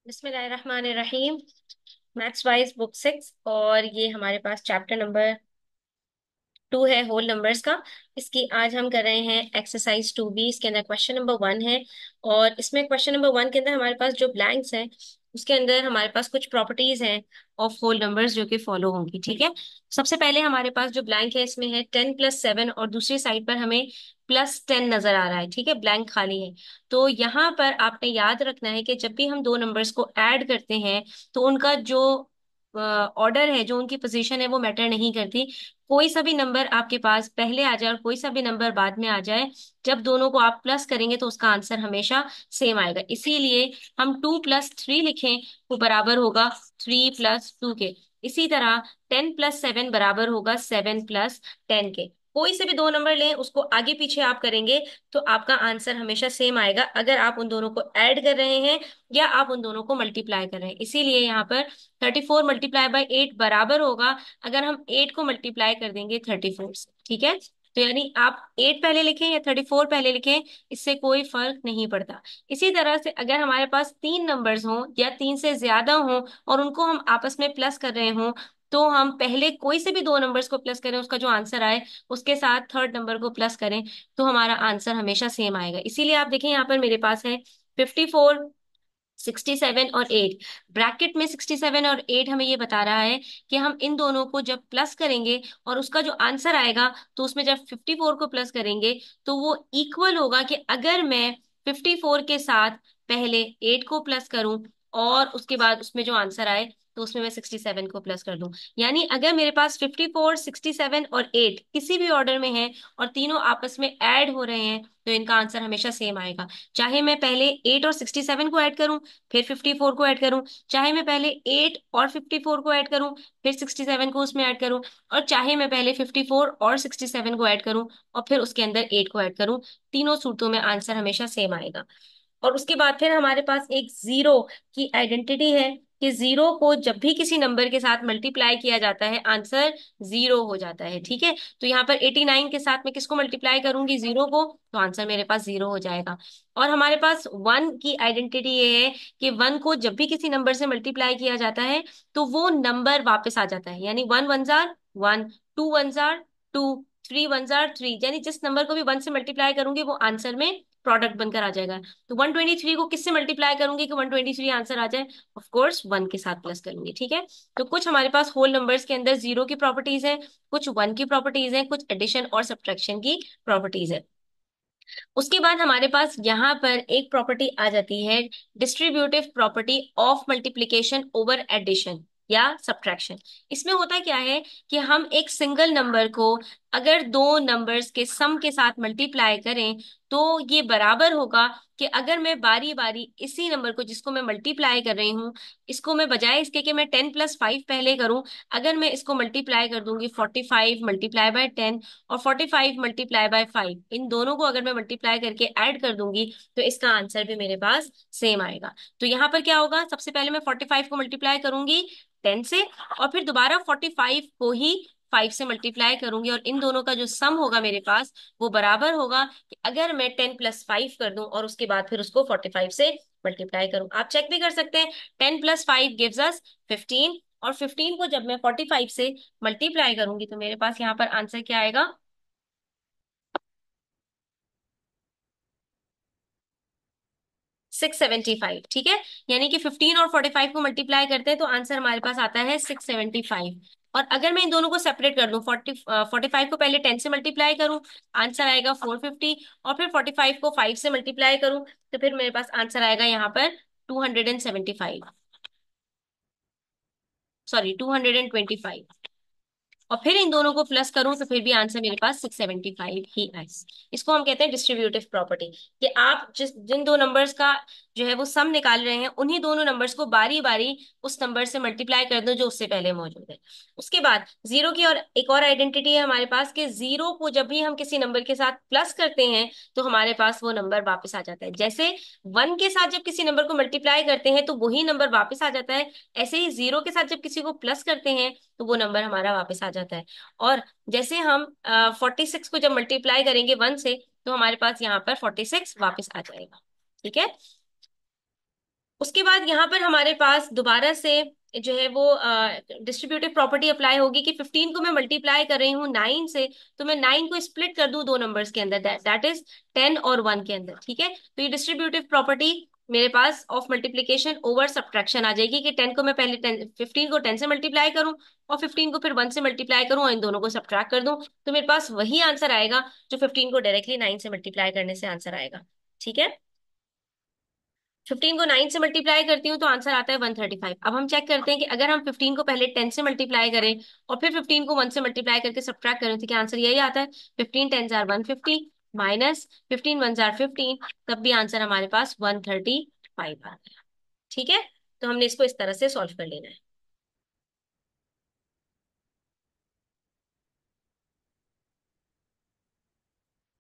बिस्मिल्लाहिर्रहमानिर्रहीम। Maths wise book 6 और ये हमारे पास चैप्टर नंबर 2 है होल नंबर्स का। इसकी आज हम कर रहे हैं एक्सरसाइज 2B। इसके अंदर क्वेश्चन नंबर 1 है और इसमें क्वेश्चन नंबर 1 के अंदर हमारे पास जो ब्लैंक्स हैं उसके अंदर हमारे पास कुछ प्रॉपर्टीज हैं ऑफ होल नंबर्स जो कि फॉलो होंगी। ठीक है, सबसे पहले हमारे पास जो ब्लैंक है इसमें है 10+7 और दूसरी साइड पर हमें +10 नजर आ रहा है। ठीक है, ब्लैंक खाली है। तो यहाँ पर आपने याद रखना है कि जब भी हम दो नंबर्स को ऐड करते हैं तो उनका जो ऑर्डर है, जो उनकी पोजीशन है, वो मैटर नहीं करती। कोई सा भी नंबर आपके पास पहले आ जाए और कोई सा भी नंबर बाद में आ जाए, जब दोनों को आप प्लस करेंगे तो उसका आंसर हमेशा सेम आएगा। इसीलिए हम 2+3 लिखें वो बराबर होगा 3+2 के। इसी तरह 10+7 बराबर होगा 7+10 के। कोई से भी दो नंबर लें, उसको आगे पीछे आप करेंगे तो आपका आंसर हमेशा सेम आएगा, अगर आप उन दोनों को ऐड कर रहे हैं या आप उन दोनों को मल्टीप्लाई कर रहे हैं। इसीलिए यहाँ पर 34 × 8 बराबर होगा, अगर हम 8 को मल्टीप्लाई कर देंगे 34 से। ठीक है, तो यानी आप 8 पहले लिखें या 34 पहले लिखें, इससे कोई फर्क नहीं पड़ता। इसी तरह से अगर हमारे पास तीन नंबर्स हों या तीन से ज्यादा हों और उनको हम आपस में प्लस कर रहे हों, तो हम पहले कोई से भी दो नंबर्स को प्लस करें, उसका जो आंसर आए उसके साथ थर्ड नंबर को प्लस करें, तो हमारा आंसर हमेशा सेम आएगा। इसीलिए आप देखें यहाँ पर मेरे पास है 54, 67 और 8। ब्रैकेट में 67 और 8 हमें ये बता रहा है कि हम इन दोनों को जब प्लस करेंगे और उसका जो आंसर आएगा, तो उसमें जब 54 को प्लस करेंगे तो वो इक्वल होगा कि अगर मैं 54 के साथ पहले 8 को प्लस करूं और उसके बाद उसमें जो आंसर आए तो उसमें मैं 67 को प्लस कर दूं। यानी अगर मेरे पास 54, 67 और 8 किसी भी ऑर्डर में है और तीनों आपस में ऐड हो रहे हैं, तो इनका आंसर हमेशा सेम आएगा। चाहे मैं पहले 8 और 67 को ऐड करूं फिर 54 को ऐड करूं, चाहे मैं पहले 8 और 54 को ऐड करूं फिर 67 को उसमें ऐड करूं, और चाहे मैं पहले 54 और 67 को ऐड करूं और फिर उसके अंदर 8 को ऐड करूं, तीनों सूरतों में आंसर हमेशा सेम आएगा। और उसके बाद फिर हमारे पास एक जीरो की आइडेंटिटी है कि जीरो को जब भी किसी नंबर के साथ मल्टीप्लाई किया जाता है आंसर जीरो हो जाता है। ठीक है, तो यहाँ पर 89 के साथ मैं किसको मल्टीप्लाई करूंगी, जीरो को, तो आंसर मेरे पास जीरो हो जाएगा। और हमारे पास वन की आइडेंटिटी ये है कि वन को जब भी किसी नंबर से मल्टीप्लाई किया जाता है तो वो नंबर वापस आ जाता है। यानी वन वन जार वन, टू वन जार टू, थ्री वन जार थ्री, यानी जिस नंबर को भी वन से मल्टीप्लाई करूंगी वो आंसर में प्रोडक्ट बनकर आ जाएगा। तो 123 को किससे मल्टीप्लाई करूंगी कि 123 आंसर आ जाए, ऑफ कोर्स वन के साथ प्लस करूंगी। ठीक है, तो कुछ हमारे पास होल नंबर्स के अंदर जीरो की प्रॉपर्टीज है, कुछ वन की प्रॉपर्टीज है, कुछ एडिशन और सब्ट्रैक्शन की प्रॉपर्टीज है। उसके बाद हमारे पास यहाँ पर एक प्रॉपर्टी आ जाती है, distributive property of multiplication over addition या सब्ट्रैक्शन। इसमें होता क्या है कि हम एक सिंगल नंबर को अगर दो नंबर्स के सम के साथ मल्टीप्लाई करें तो ये बराबर होगा कि अगर मैं बारी बारी इसी नंबर को जिसको मैं मल्टीप्लाई कर रही हूँ, इसको मैं बजाय इसके कि मैं 10+5 पहले करूं, अगर मैं इसको मल्टीप्लाई कर दूंगी 45 × 10 और 45 × 5, इन दोनों को अगर मैं मल्टीप्लाई करके ऐड कर दूंगी तो इसका आंसर भी मेरे पास सेम आएगा। तो यहाँ पर क्या होगा, सबसे पहले मैं 45 को मल्टीप्लाई करूंगी 10 से और फिर दोबारा 45 को ही 5 से मल्टीप्लाई करूंगी, और इन दोनों का जो सम होगा मेरे पास वो बराबर होगा कि अगर मैं 10+5 कर दूं और उसके बाद फिर उसको 45 से मल्टीप्लाई करूं। आप चेक भी कर सकते हैं, 10+5 गिव्स अस 15, और 15 को जब मैं 45 से मल्टीप्लाई करूंगी तो मेरे पास यहाँ पर आंसर क्या आएगा, 675। ठीक है, यानी कि 15 और 45 को मल्टीप्लाई करते हैं तो आंसर हमारे पास आता है 675। और अगर मैं इन दोनों को सेपरेट कर दूं, 45 को पहले 10 से मल्टीप्लाई करूं, आंसर आएगा 450, और फिर 45 को 5 से मल्टीप्लाई करूं तो फिर मेरे पास आंसर आएगा यहाँ पर 275, सॉरी 225, और फिर इन दोनों को प्लस करूं तो फिर भी आंसर मेरे पास 675 ही आए। इसको हम कहते हैं डिस्ट्रीब्यूटिव प्रॉपर्टी, कि आप जिन दो नंबर्स का जो है वो सम निकाल रहे हैं उन्हीं दोनों नंबर्स को बारी बारी उस नंबर से मल्टीप्लाई कर दो जो उससे पहले मौजूद है। उसके बाद जीरो की और एक और आइडेंटिटी है हमारे पास कि जीरो को जब भी हम किसी नंबर के साथ प्लस करते हैं तो हमारे पास वो नंबर वापस आ जाता है। जैसे वन के साथ जब किसी नंबर को मल्टीप्लाई करते हैं तो वही नंबर वापस आ जाता है, ऐसे ही जीरो के साथ जब किसी को प्लस करते हैं तो वो नंबर हमारा वापस आ जाता है। और जैसे हम 46 को जब मल्टीप्लाई करेंगे वन से तो हमारे पास यहाँ पर 46 वापस आ जाएगा। ठीक है, उसके बाद यहाँ पर हमारे पास दोबारा से जो है वो डिस्ट्रीब्यूटिव प्रॉपर्टी अप्लाई होगी कि 15 को मैं मल्टीप्लाई कर रही हूँ 9 से, तो मैं 9 को स्प्लिट कर दूं दो नंबर्स के अंदर, दैट इज 10 और 1 के अंदर। ठीक है, तो ये डिस्ट्रीब्यूटिव प्रॉपर्टी मेरे पास ऑफ मल्टीप्लीकेशन ओवर सब्ट्रैक्शन आ जाएगी कि 10 को मैं पहले 15 को 10 से मल्टीप्लाई करूं और 15 को फिर 1 से मल्टीप्लाई करूं और इन दोनों को सब्ट्रैक्ट कर दूं, तो मेरे पास वही आंसर आएगा जो 15 को डायरेक्टली 9 से मल्टीप्लाई करने से आंसर आएगा। ठीक है, 15 को 9 से मल्टीप्लाई करती हूँ तो आंसर आता है 135। अब हम चेक करते हैं कि अगर हम 15 को पहले 10 से मल्टीप्लाई करें और फिर 15 को 1 से मल्टीप्लाई करके सब्ट्रैक्ट करें तो क्या आंसर यही आता है, 15 10 जार 150 माइनस 15 1 जार 15, तब भी आंसर हमारे पास 135 आ गया। ठीक है, तो हमने इसको इस तरह से सॉल्व कर लेना है।